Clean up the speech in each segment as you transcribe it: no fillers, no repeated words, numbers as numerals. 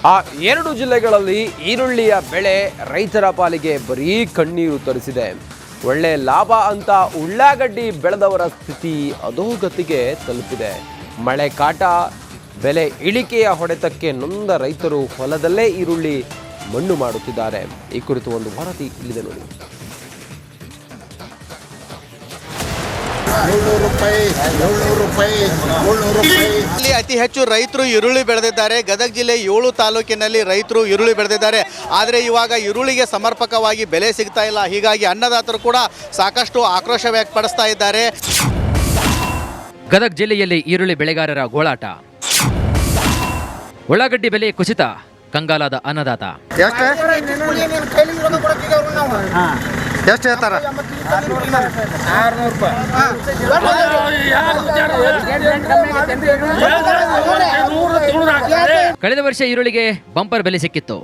ಆ ಎರಡು ಜಿಲ್ಲೆಗಳಲ್ಲಿ ಈರುಳ್ಳಿಯ ಬೆಳೆ ರೈತರ ಪಾಲಿಗೆ ಬರೀ ಕಣ್ಣೀರು ತರಿಸಿದೆ. ಒಳ್ಳೆ ಲಾಭ ಅಂತ ಉಳ್ಳಾಗಡ್ಡಿ ಬೆಳೆದವರ ಸ್ಥಿತಿ ಅಧೋಗತಿಗೆ ತಲುಪಿದೆ. ಮಳೆ ಕಾಟ, ಬೆಲೆ ಇಳಿಕೆಯ ಹೊಡೆತಕ್ಕೆ ನೊಂದ ರೈತರು ಹೊಲದಲ್ಲೇ ಈರುಳ್ಳಿ ಮಣ್ಣು ಮಾಡುತ್ತಿದ್ದಾರೆ. ಈ ಕುರಿತು ಒಂದು ವರದಿ ಇಲ್ಲಿದೆ ನೋಡಿ. ಇಲ್ಲಿ ಅತಿ ಹೆಚ್ಚು ರೈತರು ಈರುಳ್ಳಿ ಬೆಳೆದಿದ್ದಾರೆ. ಗದಗ ಜಿಲ್ಲೆ 7 ತಾಲೂಕಿನಲ್ಲಿ ರೈತರು ಈರುಳ್ಳಿ ಬೆಳೆದಿದ್ದಾರೆ. ಆದರೆ ಇವಾಗ ಈರುಳ್ಳಿಗೆ ಸಮರ್ಪಕವಾಗಿ ಬೆಲೆ ಸಿಗ್ತಾ ಇಲ್ಲ. ಹೀಗಾಗಿ ಅನ್ನದಾತರು ಕೂಡ ಸಾಕಷ್ಟು ಆಕ್ರೋಶ ವ್ಯಕ್ತಪಡಿಸ್ತಾ ಇದ್ದಾರೆ. ಗದಗ ಜಿಲ್ಲೆಯಲ್ಲಿ ಈರುಳ್ಳಿ ಬೆಳೆಗಾರರ ಗೋಳಾಟ, ಉಳ್ಳಾಗಡ್ಡಿ ಬೆಲೆ ಕುಸಿತ, ಕಂಗಾಲಾದ ಅನ್ನದಾತ. ಎಷ್ಟು ಹೇಳ್ತಾರ? ಕಳೆದ ವರ್ಷ ಈರುಳ್ಳಿಗೆ ಬಂಪರ್ ಬೆಲೆ ಸಿಕ್ಕಿತ್ತು.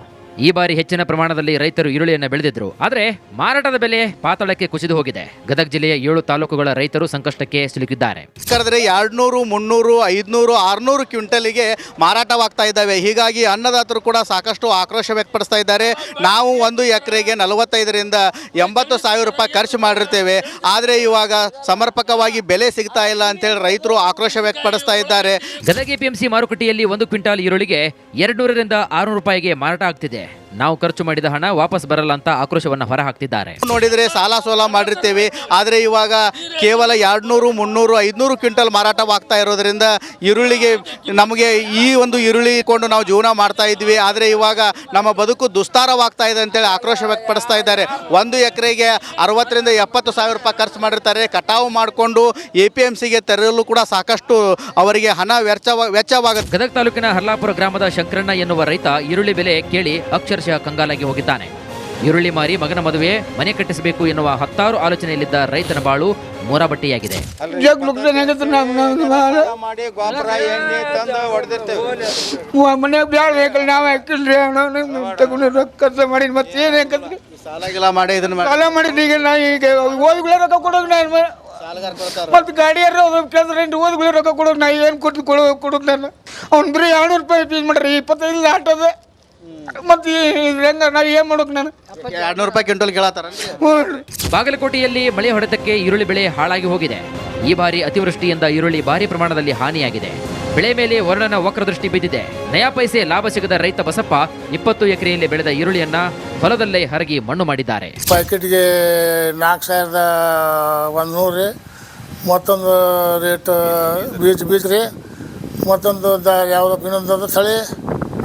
ಈ ಬಾರಿ ಹೆಚ್ಚಿನ ಪ್ರಮಾಣದಲ್ಲಿ ರೈತರು ಈರುಳ್ಳಿಯನ್ನು ಬೆಳೆದಿದ್ರು. ಆದರೆ ಮಾರಾಟದ ಬೆಲೆ ಪಾತಾಳಕ್ಕೆ ಕುಸಿದು ಹೋಗಿದೆ. ಗದಗ ಜಿಲ್ಲೆಯ 7 ತಾಲೂಕುಗಳ ರೈತರು ಸಂಕಷ್ಟಕ್ಕೆ ಸಿಲುಕಿದ್ದಾರೆ. ಕರೆದ್ರೆ 200, 300, 500, 600 ಕ್ವಿಂಟಲಿಗೆ ಮಾರಾಟವಾಗ್ತಾ ಇದ್ದಾವೆ. ಹೀಗಾಗಿ ಅನ್ನದಾತರು ಕೂಡ ಸಾಕಷ್ಟು ಆಕ್ರೋಶ ವ್ಯಕ್ತಪಡಿಸ್ತಾ ಇದ್ದಾರೆ. ನಾವು 1 ಎಕರೆಗೆ 45,000 80 ಸಾವಿರ ರೂಪಾಯಿ ಖರ್ಚು ಮಾಡಿರ್ತೇವೆ. ಆದರೆ ಇವಾಗ ಸಮರ್ಪಕವಾಗಿ ಬೆಲೆ ಸಿಗ್ತಾ ಇಲ್ಲ ಅಂತೇಳಿ ರೈತರು ಆಕ್ರೋಶ ವ್ಯಕ್ತಪಡಿಸ್ತಾ ಇದ್ದಾರೆ. ಗದಗ ಎಪಿಎಂಸಿ ಮಾರುಕಟ್ಟೆಯಲ್ಲಿ 1 ಕ್ವಿಂಟಾಲ್ ಈರುಳ್ಳಿಗೆ 200ರಿಂದ 600 ರೂಪಾಯಿಗೆ ಮಾರಾಟ ಆಗ್ತಿದೆ. ನಾವು ಖರ್ಚು ಮಾಡಿದ ಹಣ ವಾಪಸ್ ಬರಲ್ಲ ಅಂತ ಆಕ್ರೋಶವನ್ನು ಹೊರಹಾಕ್ತಿದ್ದಾರೆ. ನೋಡಿದರೆ ಸಾಲ ಸೋಲ ಮಾಡಿರ್ತೇವೆ. ಆದರೆ ಇವಾಗ ಕೇವಲ 200, 300, 500 ಕ್ವಿಂಟಲ್ ಮಾರಾಟವಾಗ್ತಾ ಇರೋದ್ರಿಂದ ಈರುಳ್ಳಿಗೆ ನಮಗೆ ಈ ಒಂದು ಈರುಳ್ಳಿ ಕೊಂಡು ನಾವು ಜೀವನ ಮಾಡ್ತಾ ಇದ್ವಿ. ಆದರೆ ಇವಾಗ ನಮ್ಮ ಬದುಕು ದುಸ್ತಾರವಾಗ್ತಾ ಇದೆ ಅಂತೇಳಿ ಆಕ್ರೋಶ ವ್ಯಕ್ತಪಡಿಸ್ತಾ ಇದ್ದಾರೆ. 1 ಎಕರೆಗೆ 60ರಿಂದ 70 ಸಾವಿರ ರೂಪಾಯಿ ಖರ್ಚು ಮಾಡಿರ್ತಾರೆ. ಕಟಾವು ಮಾಡಿಕೊಂಡು APMCಗೆ ತರಲು ಕೂಡ ಸಾಕಷ್ಟು ಅವರಿಗೆ ಹಣ ವೆಚ್ಚವಾಗುತ್ತೆ. ಗದಗ ತಾಲೂಕಿನ ಹರ್ಲಾಪುರ ಗ್ರಾಮದ ಶಂಕರಣ್ಣ ಎನ್ನುವ ರೈತ ಈರುಳ್ಳಿ ಬೆಲೆ ಕೇಳಿ ಅಕ್ಷರಶಃ ಕಂಗಾಲಾಗಿ ಹೋಗಿದ್ದಾನೆ. ಈರುಳ್ಳಿ ಮಾರಿ ಮಗನ ಮದುವೆ, ಮನೆ ಕಟ್ಟಿಸಬೇಕು ಎನ್ನುವ 10 ಆಲೋಚನೆಯಲ್ಲಿದ್ದ ರೈತನ ಬಾಳು ಮೂರಾಬಟ್ಟಿಯಾಗಿದೆ. ಮತ್ತೆ ಗಾಡಿಯಾರ ಓದ್ಗಳು ರೊಕ್ಕ ಕೊಡೋದು ನಾ ಏನು ಕೊಡೋದು ನಾನು ಅವ್ನು ಬರೀ 200 ರೂಪಾಯಿ ಫೀಸ್ ಮಾಡ್ರಿ, 25 ಆಟೋದ. ಮತ್ತೆ ಹೆಂಗ ನಾವು ಏನು ಮಾಡೋಕೆ ನಾನು 200 ರೂಪಾಯಿ ಕ್ವಿಂಟಲ್ ಕೇಳತ್ತಾರ. ಬಾಗಲಕೋಟೆಯಲ್ಲಿ ಮಳೆ ಹೊಡೆತಕ್ಕೆ ಈರುಳ್ಳಿ ಬೆಳೆ ಹಾಳಾಗಿ ಹೋಗಿದೆ. ಈ ಬಾರಿ ಅತಿವೃಷ್ಟಿಯಿಂದ ಈರುಳ್ಳಿ ಭಾರಿ ಪ್ರಮಾಣದಲ್ಲಿ ಹಾನಿಯಾಗಿದೆ. ಬೆಳೆ ಮೇಲೆ ವರ್ಣನ ವಕ್ರದೃಷ್ಟಿ ಬಿದ್ದಿದೆ. ನಯಾ ಪೈಸೆ ಲಾಭ ಸಿಗದ ರೈತ ಬಸಪ್ಪ 20 ಎಕರೆಯಲ್ಲಿ ಬೆಳೆದ ಈರುಳ್ಳಿಯನ್ನ ಹೊಲದಲ್ಲೇ ಹರಗಿ ಮಣ್ಣು ಮಾಡಿದ್ದಾರೆ. ಪ್ಯಾಕೆಟ್ಗೆ 4,100 ಮತ್ತೊಂದು ರೇಟ್ ಬೀಜ ರೀ, ಮತ್ತೊಂದು ಯಾವುದಕ್ಕೆ ಇನ್ನೊಂದು ತಳಿ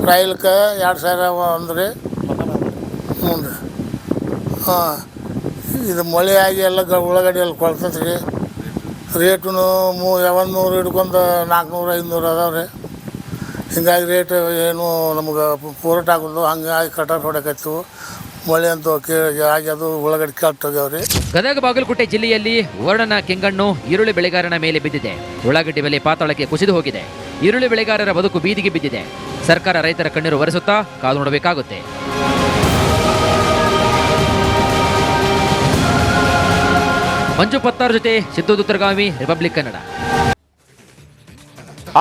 ರಾಯಲ್ಗೆ 2,001 ರೀ. ಹ್ಞೂ ರೀ. ಹಾಂ, ಇದು ಮಳೆ ಆಗಿ ಎಲ್ಲ ಉಳ್ಳಾಗಡ್ಡಿ ಎಲ್ಲ ಕೊಳ್ತೈತೆ ರೀ. ರೇಟು 100 ಹಿಡ್ಕೊಂಡು 400, 500 ಅದಾವೆ ರೀ. ಹಿಂಗಾಗಿ ರೇಟ್ ಏನು ನಮ್ಗೆ ಪೂರಟ ಆಗೋದು. ಹಂಗಾಗಿ ಕಟಾಟ್ ಹೊಡಕತ್ತು. ಮಳೆ ಅಂತೂ ಆಗಿ ಅದು ಉಳ್ಳಾಗಡ್ಡಿ ಕೆಟ್ಟೋಗ್ಯಾವ್ರಿ. ಗದಗ ಬಾಗಲಕೋಟೆ ಜಿಲ್ಲೆಯಲ್ಲಿ ವರ್ಣನ ಕೆಂಗಣ್ಣು ಈರುಳ್ಳಿ ಬೆಳೆಗಾರನ ಮೇಲೆ ಬಿದ್ದಿದೆ. ಉಳ್ಳಾಗಡ್ಡಿ ಬೆಲೆ ಪಾತಾಳಕ್ಕೆ ಕುಸಿದು ಹೋಗಿದೆ. ಈರುಳ್ಳಿ ಬೆಳೆಗಾರರ ಬದುಕು ಬೀದಿಗೆ ಬಿದ್ದಿದೆ. ಸರ್ಕಾರ ರೈತರ ಕಣ್ಣೀರು ಒರೆಸುತ್ತಾ ಕಾದು ನೋಡಬೇಕಾಗುತ್ತೆ. ಮಂಜು ಪತ್ತಾರ್ ಜೊತೆ ಸಿದ್ದು ದುತ್ತರಗಾವಿ, ರಿಪಬ್ಲಿಕ್ ಕನ್ನಡ.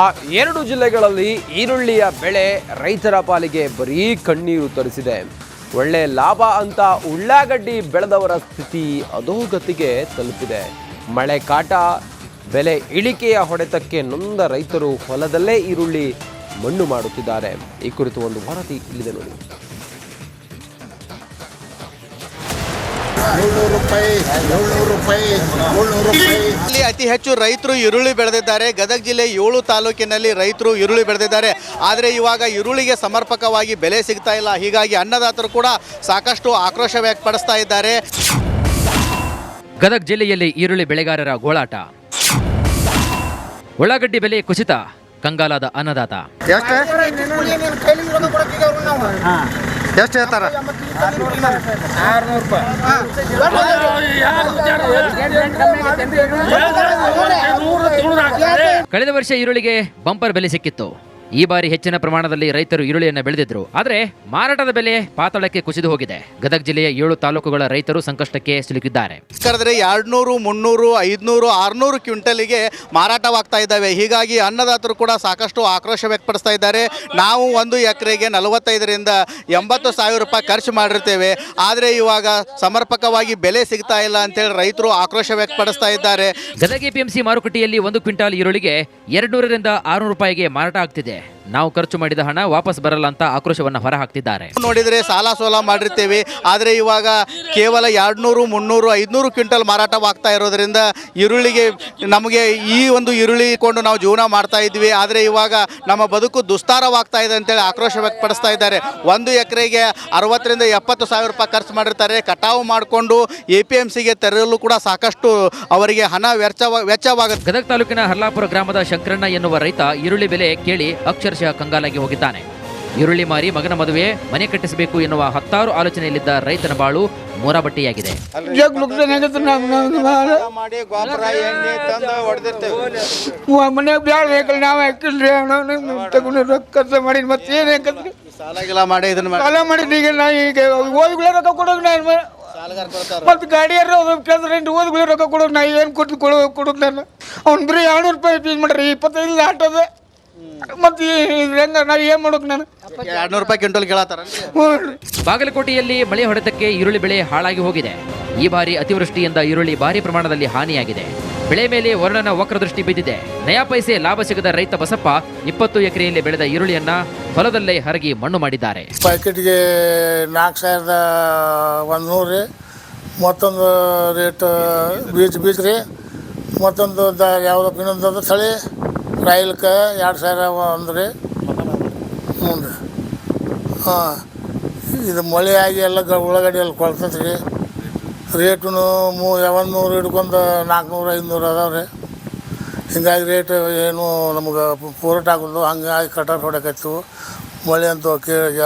ಆ ಎರಡು ಜಿಲ್ಲೆಗಳಲ್ಲಿ ಈರುಳ್ಳಿಯ ಬೆಳೆ ರೈತರ ಪಾಲಿಗೆ ಬರೀ ಕಣ್ಣೀರು ತರಿಸಿದೆ. ಒಳ್ಳೆ ಲಾಭ ಅಂತ ಉಳ್ಳಾಗಡ್ಡಿ ಬೆಳೆದವರ ಸ್ಥಿತಿ ಅಧೋಗತಿಗೆ ತಲುಪಿದೆ. ಮಳೆ ಕಾಟ, ಬೆಲೆ ಇಳಿಕೆಯ ಹೊಡೆತಕ್ಕೆ ನೊಂದ ರೈತರು ಹೊಲದಲ್ಲೇ ಈರುಳ್ಳಿ ಮಣ್ಣು ಮಾಡುತ್ತಿದ್ದಾರೆ. ಈ ಕುರಿತು ಒಂದು ವರದಿ ಇಲ್ಲಿದೆ ನೋಡಿ. ಇಲ್ಲಿ ಅತಿ ಹೆಚ್ಚು ರೈತರು ಈರುಳ್ಳಿ ಬೆಳೆದಿದ್ದಾರೆ. ಗದಗ ಜಿಲ್ಲೆ 7 ತಾಲೂಕಿನಲ್ಲಿ ರೈತರು ಈರುಳ್ಳಿ ಬೆಳೆದಿದ್ದಾರೆ. ಆದರೆ ಇವಾಗ ಈರುಳ್ಳಿಗೆ ಸಮರ್ಪಕವಾಗಿ ಬೆಲೆ ಸಿಗ್ತಾ ಇಲ್ಲ. ಹೀಗಾಗಿ ಅನ್ನದಾತರು ಕೂಡ ಸಾಕಷ್ಟು ಆಕ್ರೋಶ ವ್ಯಕ್ತಪಡಿಸ್ತಾ ಇದ್ದಾರೆ. ಗದಗ ಜಿಲ್ಲೆಯಲ್ಲಿ ಈರುಳ್ಳಿ ಬೆಳೆಗಾರರ ಗೋಳಾಟ, ಉಳ್ಳಾಗಡ್ಡಿ ಬೆಲೆ ಕುಸಿತ, ಕಂಗಾಲಾದ ಅನ್ನದಾತ. ಎಷ್ಟು ಹೇಳ್ತಾರ? ಕಳೆದ ವರ್ಷ ಈರುಳ್ಳಿಗೆ ಬಂಪರ್ ಬೆಲೆ ಸಿಕ್ಕಿತ್ತು. ಈ ಬಾರಿ ಹೆಚ್ಚಿನ ಪ್ರಮಾಣದಲ್ಲಿ ರೈತರು ಈರುಳ್ಳಿಯನ್ನು ಬೆಳೆದಿದ್ರು ಆದರೆ ಮಾರಾಟದ ಬೆಲೆ ಪಾತಾಳಕ್ಕೆ ಕುಸಿದು ಹೋಗಿದೆ. ಗದಗ ಜಿಲ್ಲೆಯ 7 ತಾಲೂಕುಗಳ ರೈತರು ಸಂಕಷ್ಟಕ್ಕೆ ಸಿಲುಕಿದ್ದಾರೆ. ಕರೆದ್ರೆ 200, 300, 500, 600 ಕ್ವಿಂಟಲಿಗೆ ಮಾರಾಟವಾಗ್ತಾ ಇದ್ದಾವೆ. ಹೀಗಾಗಿ ಅನ್ನದಾತರು ಕೂಡ ಸಾಕಷ್ಟು ಆಕ್ರೋಶ ವ್ಯಕ್ತಪಡಿಸ್ತಾ ಇದ್ದಾರೆ. ನಾವು 1 ಎಕರೆಗೆ 45,000 80 ಸಾವಿರ ರೂಪಾಯಿ ಖರ್ಚು ಮಾಡಿರ್ತೇವೆ, ಆದರೆ ಇವಾಗ ಸಮರ್ಪಕವಾಗಿ ಬೆಲೆ ಸಿಗ್ತಾ ಇಲ್ಲ ಅಂತೇಳಿ ರೈತರು ಆಕ್ರೋಶ ವ್ಯಕ್ತಪಡಿಸ್ತಾ ಇದ್ದಾರೆ. ಗದಗ ಎಪಿಎಂಸಿ ಮಾರುಕಟ್ಟೆಯಲ್ಲಿ 1 ಕ್ವಿಂಟಾಲ್ ಈರುಳ್ಳಿಗೆ 200 ರಿಂದ 600 ರೂಪಾಯಿಗೆ ಮಾರಾಟ ಆಗ್ತಿದೆ. ನಾವು ಖರ್ಚು ಮಾಡಿದ ಹಣ ವಾಪಸ್ ಬರಲ್ಲ ಅಂತ ಆಕ್ರೋಶವನ್ನು ಹೊರಹಾಕ್ತಿದ್ದಾರೆ. ನೋಡಿದರೆ ಸಾಲ ಸೋಲ ಮಾಡಿರ್ತೇವೆ, ಆದರೆ ಇವಾಗ ಕೇವಲ 200, 300, 500 ಕ್ವಿಂಟಲ್ ಮಾರಾಟವಾಗ್ತಾ ಇರೋದ್ರಿಂದ ಈರುಳ್ಳಿಗೆ ನಮಗೆ ಈ ಒಂದು ಈರುಳ್ಳಿ ಕೊಂಡು ನಾವು ಜೀವನ ಮಾಡ್ತಾ ಇದ್ವಿ, ಆದರೆ ಇವಾಗ ನಮ್ಮ ಬದುಕು ದುಸ್ತಾರವಾಗ್ತಾ ಇದೆ ಅಂತೇಳಿ ಆಕ್ರೋಶ ವ್ಯಕ್ತಪಡಿಸ್ತಾ ಇದ್ದಾರೆ. 1 ಎಕರೆಗೆ 60 ರಿಂದ 70 ಸಾವಿರ ರೂಪಾಯಿ ಖರ್ಚು ಮಾಡಿರ್ತಾರೆ. ಕಟಾವು ಮಾಡಿಕೊಂಡು APMCಗೆ ತರಲು ಕೂಡ ಸಾಕಷ್ಟು ಅವರಿಗೆ ಹಣ ವೆಚ್ಚವಾಗುತ್ತೆ. ಗದಗ ತಾಲೂಕಿನ ಹರ್ಲಾಪುರ ಗ್ರಾಮದ ಶಂಕರಣ್ಣ ಎನ್ನುವ ರೈತ ಈರುಳ್ಳಿ ಬೆಲೆ ಕೇಳಿ ಅಕ್ಷರಶಃ ಕಂಗಾಲಾಗಿ ಹೋಗಿದ್ದಾನೆ. ಈರುಳ್ಳಿ ಮಾರಿ ಮಗನ ಮದುವೆ ಮನೆ ಕಟ್ಟಿಸಬೇಕು ಎನ್ನುವ 10 ಆಲೋಚನೆಯಲ್ಲಿದ್ದ ರೈತನ ಬಾಳು ಮೂರಾಬಟ್ಟಿಯಾಗಿದೆ. ಮನೆ ಬ್ಯಾಳ ಬೇಕಲ್ಲ, ನಾವು ಹಾಕಿಲ್ರಿ ತಗೊಂಡು ರೊಕ್ಕ ಮಾಡಿ ಮತ್ತೆ ಏನ್ ಹಾಕತ್ರಿ, ಸಾಲ ಮಾಡಿ ಇದನ್ನ ಸಾಲ ಮಾಡಿದ್ರಿ. ಈಗ ನಾ ಈಗ ಓದ್ಗಳೇ ರೊಕ್ಕ ಕೊಡೋದು ನಾನು ಮತ್ತೆ ಗಾಡಿಯಾರ ಕೇಳಿದ್ರೆ ಓದ್ಗಳೇ ರೊಕ್ಕ ಕೊಡೋದು ನಾ ಏನು ಕೊಡೋದು ನಾನು. ಅವ್ನು ಬರೀ 200 ರೂಪಾಯಿ ಫೀಸ್ ಮಾಡ್ರಿ, 25 ಆಟದ ಮತ್ತೆ ಹೆಂಗ ನಾವು ಏನು ಮಾಡೋಕೆ ನಾನು 200 ರೂಪಾಯಿ ಕ್ವಿಂಟಲ್ ಕೇಳತ್ತಾರ. ಬಾಗಲಕೋಟೆಯಲ್ಲಿ ಮಳೆ ಹೊಡೆತಕ್ಕೆ ಈರುಳ್ಳಿ ಬೆಳೆ ಹಾಳಾಗಿ ಹೋಗಿದೆ. ಈ ಬಾರಿ ಅತಿವೃಷ್ಟಿಯಿಂದ ಈರುಳ್ಳಿ ಭಾರಿ ಪ್ರಮಾಣದಲ್ಲಿ ಹಾನಿಯಾಗಿದೆ. ಬೆಳೆ ಮೇಲೆ ವರ್ಣನ ವಕ್ರದೃಷ್ಟಿ ಬಿದ್ದಿದೆ. ನಯಾ ಪೈಸೆ ಲಾಭ ಸಿಗದ ರೈತ ಬಸಪ್ಪ 20 ಎಕರೆಯಲ್ಲಿ ಬೆಳೆದ ಈರುಳ್ಳಿಯನ್ನ ಹೊಲದಲ್ಲೇ ಹರಗಿ ಮಣ್ಣು ಮಾಡಿದ್ದಾರೆ. ಪ್ಯಾಕೆಟ್ಗೆ 4,100 ಮತ್ತೊಂದು ರೇಟ್ ಬೀಜ ರೀ, ಮತ್ತೊಂದು ಯಾವುದಕ್ಕೆ ಇನ್ನೊಂದು ತಳಿ ರಾಯಿಲ್ಕೆ 2,000 ಅಂದ್ರಿ. ಹ್ಞೂ ರೀ. ಹಾಂ, ಇದು ಮಳೆ ಆಗಿ ಎಲ್ಲ ಉಳ್ಳಾಗಡ್ಡಿ ಎಲ್ಲ ಕೊಳ್ತೈತೆ ರೀ. ರೇಟು 100 ಹಿಡ್ಕೊಂಡು 400, 500 ಅದಾವೆ ರೀ. ಹಿಂಗಾಗಿ ರೇಟ್ ಏನು ನಮಗೆ ಪೂರಟ ಆಗೋದು, ಹಂಗಾಗಿ ಕಟಾರ್ ಹೊಡಕತ್ತು. ಮಳೆ ಅಂತೂ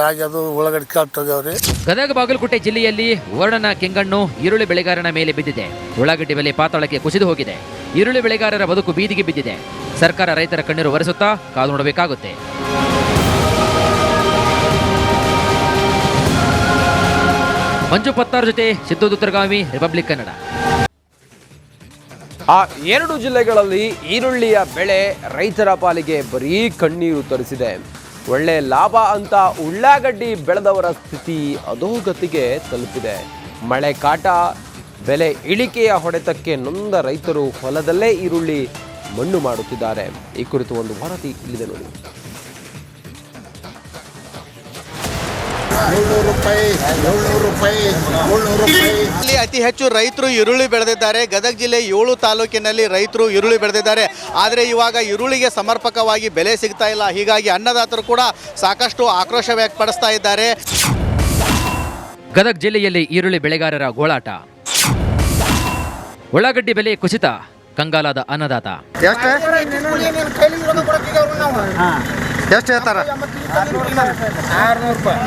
ಆಗಿ ಅದು ಉಳ್ಳಾಗಡ್ಡಿ ಕೆಟ್ಟೋಗ್ಯಾವ್ರಿ. ಗದಗ ಬಾಗಲಕೋಟೆ ಜಿಲ್ಲೆಯಲ್ಲಿ ವರ್ಣನ ಕೆಂಗಣ್ಣು ಈರುಳ್ಳಿ ಬೆಳೆಗಾರನ ಮೇಲೆ ಬಿದ್ದಿದೆ. ಉಳ್ಳಾಗಡ್ಡಿ ಬೆಲೆ ಪಾತಾಳಕ್ಕೆ ಕುಸಿದು ಹೋಗಿದೆ. ಈರುಳ್ಳಿ ಬೆಳೆಗಾರರ ಬದುಕು ಬೀದಿಗೆ ಬಿದ್ದಿದೆ. ಸರ್ಕಾರ ರೈತರ ಕಣ್ಣೀರು ಒರೆಸುತ್ತಾ ಕಾದು ನೋಡಬೇಕಾಗುತ್ತೆ. ಮಂಜು ಪತ್ತಾರ್ ಜೊತೆ ಸಿದ್ದು ದುತ್ತರಗಾವಿ, ರಿಪಬ್ಲಿಕ್ ಕನ್ನಡ. ಆ 2 ಜಿಲ್ಲೆಗಳಲ್ಲಿ ಈರುಳ್ಳಿಯ ಬೆಳೆ ರೈತರ ಪಾಲಿಗೆ ಬರೀ ಕಣ್ಣೀರು ತರಿಸಿದೆ. ಒಳ್ಳೆ ಲಾಭ ಅಂತ ಉಳ್ಳಾಗಡ್ಡಿ ಬೆಳೆದವರ ಸ್ಥಿತಿ ಅಧೋಗತಿಗೆ ತಲುಪಿದೆ. ಮಳೆ ಕಾಟ, ಬೆಲೆ ಇಳಿಕೆಯ ಹೊಡೆತಕ್ಕೆ ನೊಂದ ರೈತರು ಹೊಲದಲ್ಲೇ ಈರುಳ್ಳಿ ಮಣ್ಣು ಮಾಡುತ್ತಿದ್ದಾರೆ. ಈ ಕುರಿತು ಒಂದು ವರದಿ ಇಲ್ಲಿದೆ ನೋಡಿ. 700 ರೂಪಾಯಿ. ಇಲ್ಲಿ ಅತಿ ಹೆಚ್ಚು ರೈತರು ಈರುಳ್ಳಿ ಬೆಳೆದಿದ್ದಾರೆ. ಗದಗ ಜಿಲ್ಲೆ 7 ತಾಲೂಕಿನಲ್ಲಿ ರೈತರು ಈರುಳ್ಳಿ ಬೆಳೆದಿದ್ದಾರೆ, ಆದರೆ ಇವಾಗ ಈರುಳ್ಳಿಗೆ ಸಮರ್ಪಕವಾಗಿ ಬೆಲೆ ಸಿಗ್ತಾ ಇಲ್ಲ. ಹೀಗಾಗಿ ಅನ್ನದಾತರು ಕೂಡ ಸಾಕಷ್ಟು ಆಕ್ರೋಶ ವ್ಯಕ್ತಪಡಿಸ್ತಾ ಇದ್ದಾರೆ. ಗದಗ ಜಿಲ್ಲೆಯಲ್ಲಿ ಈರುಳ್ಳಿ ಬೆಳೆಗಾರರ ಗೋಳಾಟ. ಉಳ್ಳಾಗಡ್ಡಿ ಬೆಲೆ ಕುಸಿತ, ಕಂಗಾಲಾದ ಅನ್ನದಾತ. ಎಷ್ಟು ಹೇಳ್ತಾರ? 600 ರೂಪಾಯಿ.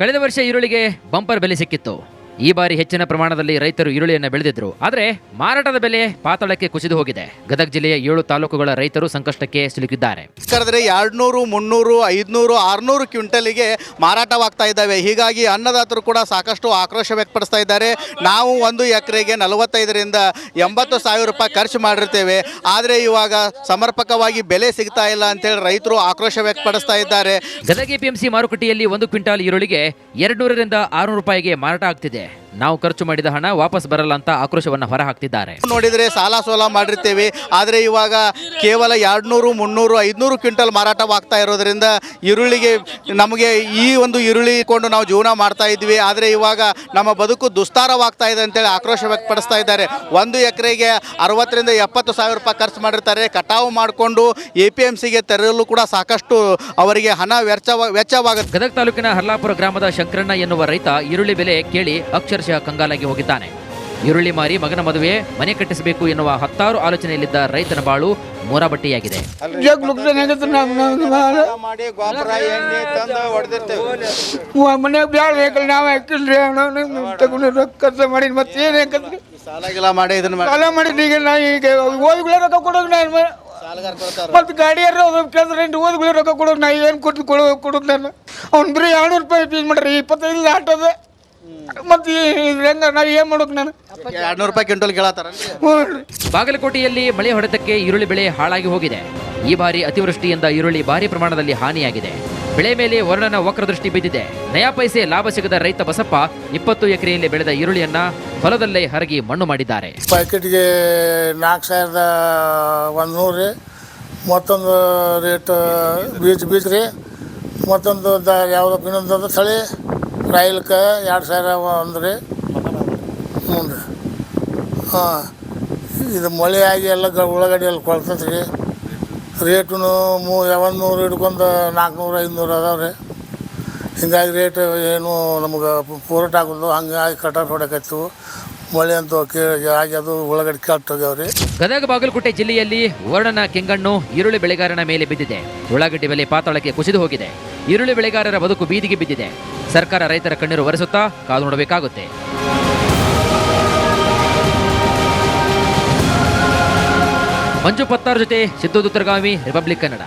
ಕಳೆದ ವರ್ಷ ಈರುಳ್ಳಿಗೆ ಬಂಪರ್ ಬೆಲೆ ಸಿಕ್ಕಿತ್ತು. ಈ ಬಾರಿ ಹೆಚ್ಚಿನ ಪ್ರಮಾಣದಲ್ಲಿ ರೈತರು ಈರುಳ್ಳಿಯನ್ನು ಬೆಳೆದಿದ್ರು, ಆದರೆ ಮಾರಾಟದ ಬೆಲೆ ಪಾತಾಳಕ್ಕೆ ಕುಸಿದು ಹೋಗಿದೆ. ಗದಗ ಜಿಲ್ಲೆಯ 7 ತಾಲೂಕುಗಳ ರೈತರು ಸಂಕಷ್ಟಕ್ಕೆ ಸಿಲುಕಿದ್ದಾರೆ. ಕರೆದ್ರೆ 200, 300, 500, 600 ಕ್ವಿಂಟಲಿಗೆ ಮಾರಾಟವಾಗ್ತಾ ಇದ್ದಾವೆ. ಹೀಗಾಗಿ ಅನ್ನದಾತರು ಕೂಡ ಸಾಕಷ್ಟು ಆಕ್ರೋಶ ವ್ಯಕ್ತಪಡಿಸ್ತಾ ಇದ್ದಾರೆ. ನಾವು 1 ಎಕರೆಗೆ 45 ರಿಂದ 80 ಸಾವಿರ ರೂಪಾಯಿ ಖರ್ಚು ಮಾಡಿರ್ತೇವೆ, ಆದರೆ ಇವಾಗ ಸಮರ್ಪಕವಾಗಿ ಬೆಲೆ ಸಿಗ್ತಾ ಇಲ್ಲ ಅಂತೇಳಿ ರೈತರು ಆಕ್ರೋಶ ವ್ಯಕ್ತಪಡಿಸ್ತಾ ಇದ್ದಾರೆ. ಗದಗ ಎಪಿಎಂಸಿ ಮಾರುಕಟ್ಟೆಯಲ್ಲಿ 1 ಕ್ವಿಂಟಾಲ್ ಈರುಳ್ಳಿಗೆ 200 ರಿಂದ 600 ರೂಪಾಯಿಗೆ ಮಾರಾಟ ಆಗ್ತಿದೆ. ನಾವು ಖರ್ಚು ಮಾಡಿದ ಹಣ ವಾಪಸ್ ಬರಲ್ಲ ಅಂತ ಆಕ್ರೋಶವನ್ನು ಹೊರಹಾಕ್ತಿದ್ದಾರೆ. ನೋಡಿದರೆ ಸಾಲ ಸೋಲ ಮಾಡಿರ್ತೇವೆ, ಆದರೆ ಇವಾಗ ಕೇವಲ 200, 300, 500 ಕ್ವಿಂಟಲ್ ಮಾರಾಟವಾಗ್ತಾ ಇರೋದ್ರಿಂದ ಈರುಳ್ಳಿಗೆ ನಮಗೆ ಈ ಒಂದು ಈರುಳ್ಳಿ ಕೊಂಡು ನಾವು ಜೀವನ ಮಾಡ್ತಾ ಇದ್ವಿ, ಆದರೆ ಇವಾಗ ನಮ್ಮ ಬದುಕು ದುಸ್ತಾರವಾಗ್ತಾ ಇದೆ ಅಂತೇಳಿ ಆಕ್ರೋಶ ವ್ಯಕ್ತಪಡಿಸ್ತಾ ಇದ್ದಾರೆ. 1 ಎಕರೆಗೆ 60 ರಿಂದ 70 ಸಾವಿರ ರೂಪಾಯಿ ಖರ್ಚು ಮಾಡಿರ್ತಾರೆ. ಕಟಾವು ಮಾಡಿಕೊಂಡು APMCಗೆ ತರಲು ಕೂಡ ಸಾಕಷ್ಟು ಅವರಿಗೆ ಹಣ ವೆಚ್ಚವಾಗುತ್ತೆ. ಗದಗ ತಾಲೂಕಿನ ಹರ್ಲಾಪುರ ಗ್ರಾಮದ ಶಂಕರಣ್ಣ ಎನ್ನುವ ರೈತ ಈರುಳ್ಳಿ ಬೆಲೆ ಕೇಳಿ ಅಕ್ಷರಶಃ ಕಂಗಾಲಾಗಿ ಹೋಗಿದ್ದಾನೆ. ಈರುಳ್ಳಿ ಮಾರಿ ಮಗನ ಮದುವೆ ಮನೆ ಕಟ್ಟಿಸಬೇಕು ಎನ್ನುವ 10 ಆಲೋಚನೆಯಲ್ಲಿದ್ದ ರೈತನ ಬಾಳು ಮೂರಾಬಟ್ಟಿಯಾಗಿದೆ. ಮನೆ ಬ್ಯಾಳ ಬೇಕಲ್ಲ, ನಾವು ಹಾಕಿಲ್ರಿ ತಗೊಂಡು ರೊಕ್ಕ ಮಾಡಿ ಮತ್ತೆ ಏನ್ ಹಾಕತ್ರಿ, ಸಾಲಾಗಿಲ್ಲ ಮಾಡಿ ಇದನ್ನ ಮಾಡಿ ಸಾಲ ಮಾಡಿದ್ದು ಈಗ ನಾ ಈಗ ಓದಿಗಳೇ ರೊಕ್ಕ ಕೊಡೋದು ನಾನು ಸಾಲಗಾರ ಕೊಡ್ತಾರ ಮತ್ತು ಗಾಡಿಯಾರು ಅದು ಕೇಳಿದ್ರೆ ಓದಿಗಳೇ ರೊಕ್ಕ ಕೊಡೋದು ನಾ ಏನು ಕೊಡೋದು ನಾನು ಅವ್ನು ಬರೀ 200 ರೂಪಾಯಿ ಫೀಸ್ ಮಾಡ್ರಿ 25 ಆಟೋದ ಮತ್ತು ಹೆಂಗೆ ನಾವು ಏನು ಮಾಡೋಕೆ ನಾನು 200 ರೂಪಾಯಿ ಕ್ವಿಂಟಲ್ ಕೇಳತ್ತಾರ ಹ್ಞೂ ರೀ. ಬಾಗಲಕೋಟೆಯಲ್ಲಿ ಮಳೆ ಹೊಡೆತಕ್ಕೆ ಈರುಳ್ಳಿ ಬೆಳೆ ಹಾಳಾಗಿ ಹೋಗಿದೆ. ಈ ಬಾರಿ ಅತಿವೃಷ್ಟಿಯಿಂದ ಈರುಳ್ಳಿ ಭಾರಿ ಪ್ರಮಾಣದಲ್ಲಿ ಹಾನಿಯಾಗಿದೆ. ಬೆಳೆ ಮೇಲೆ ವರುಣನ ವಕ್ರದೃಷ್ಟಿ ಬಿದ್ದಿದೆ. ನಯಾ ಪೈಸೆ ಲಾಭ ಸಿಗದ ರೈತ ಬಸಪ್ಪ 20 ಎಕರೆಯಲ್ಲಿ ಬೆಳೆದ ಈರುಳ್ಳಿಯನ್ನ ಹೊಲದಲ್ಲೇ ಹರಗಿ ಮಣ್ಣು ಮಾಡಿದ್ದಾರೆ. ಪ್ಯಾಕೆಟ್ಗೆ 4100 ರೀ. ಮತ್ತೊಂದು ರೇಟ್ ಬೀಜ ರೀ. ಮತ್ತೊಂದು ಯಾವುದಕ್ಕೆ ಇನ್ನೊಂದು ತಳಿ ರಾಯಿಲ್ಕೆ 2001 ರೀ. ಹ್ಞೂ ರೀ. ಹಾಂ, ಇದು ಮಳೆ ಆಗಿ ಎಲ್ಲ ಉಳ್ಳಾಗಡ್ಡಿ ಎಲ್ಲ ಕೊಳ್ತೈತೆ ರೀ. ರೇಟು 100 ಹಿಡ್ಕೊಂಡು 400 500 ಅದಾವೆ ರೀ. ಹಿಂಗಾಗಿ ರೇಟ್ ಏನು ನಮಗೆ ಪೂರಟ ಆಗೋದು, ಹಂಗಾಗಿ ಕಟಾರು ಹೊಡಕತ್ತು. ಮಳೆ ಅಂತೂ ಆಗಿ ಅದು ಉಳ್ಳಾಗಡ್ಡಿ ಕೆಟ್ಟೋಗ್ಯಾವ್ರಿ. ಗದಗ ಬಾಗಲಕೋಟೆ ಜಿಲ್ಲೆಯಲ್ಲಿ ವರ್ಣನ ಕೆಂಗಣ್ಣು ಈರುಳ್ಳಿ ಬೆಳೆಗಾರನ ಮೇಲೆ ಬಿದ್ದಿದೆ. ಉಳ್ಳಾಗಡ್ಡಿ ಬೆಲೆ ಪಾತಾಳಕ್ಕೆ ಕುಸಿದು ಹೋಗಿದೆ. ಈರುಳ್ಳಿ ಬೆಳೆಗಾರರ ಬದುಕು ಬೀದಿಗೆ ಬಿದ್ದಿದೆ. ಸರ್ಕಾರ ರೈತರ ಕಣ್ಣೀರು ಒರೆಸುತ್ತಾ ಕಾದು ನೋಡಬೇಕಾಗುತ್ತೆ. ಮಂಜು ಪತ್ತಾರ್ ಜೊತೆ ಸಿದ್ದು ದುತ್ತರಗಾವಿ, ರಿಪಬ್ಲಿಕ್ ಕನ್ನಡ.